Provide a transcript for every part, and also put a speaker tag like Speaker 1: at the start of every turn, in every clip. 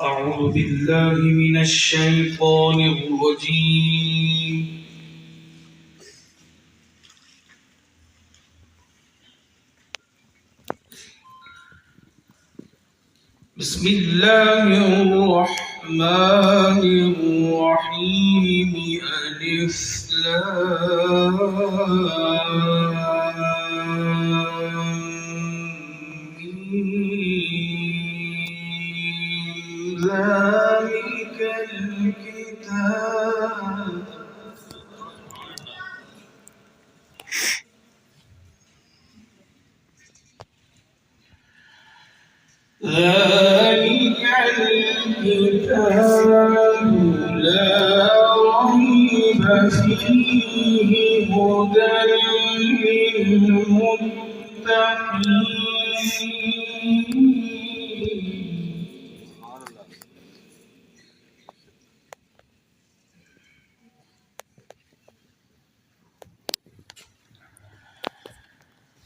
Speaker 1: أعوذ بالله من الشيطان الرجيم. بسم الله الرحمن الرحيم. ألف لام ميم. ذلك الكتاب لا ريب فيه هدى للمتقين.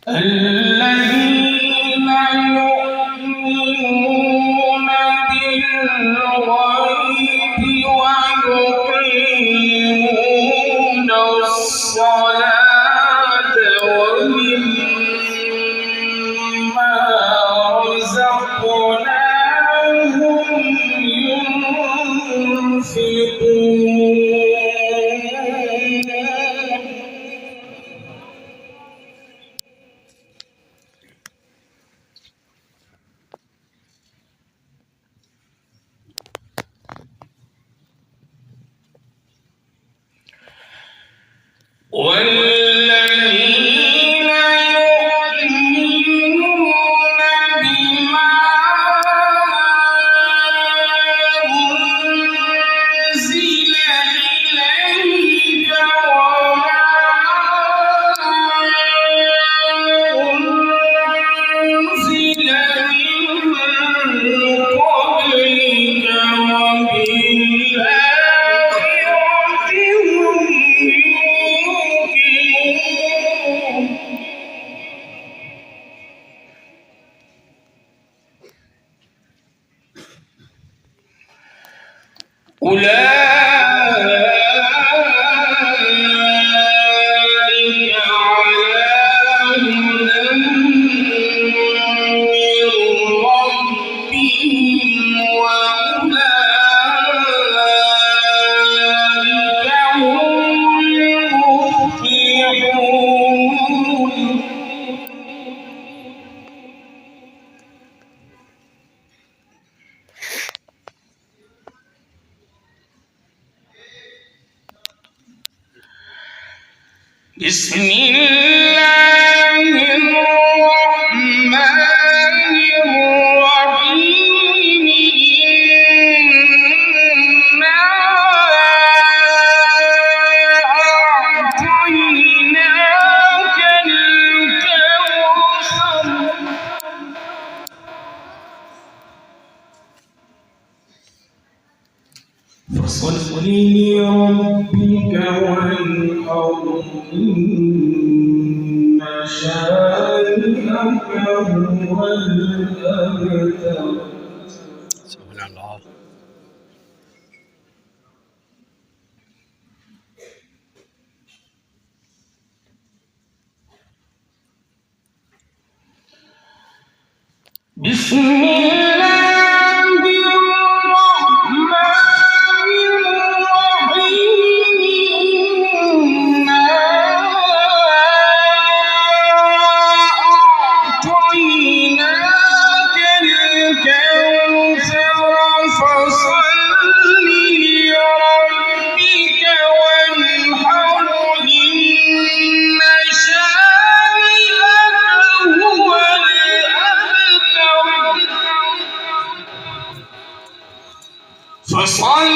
Speaker 1: الذين يؤمنون بالغيب ويقيمون الصلاة ومما رزقناهم ينفقون. والذين يؤمنون بما أنزل إليك وما أنزل من قبلك وبالآخرة هم أولئك على هدى من ربهم وأولئك هم المفلحون. بسم الله الرحمن الرحيم. إنا أعطيناك الكوثر فصل لربك وانحر إن شانئك هو الأبتر.
Speaker 2: سبحان الله.
Speaker 1: بسم الله الرحمن الرحيم. إنا أعطيناك الكوثر فصل لربك وانحر إن شانئك هو الأبتر. فصل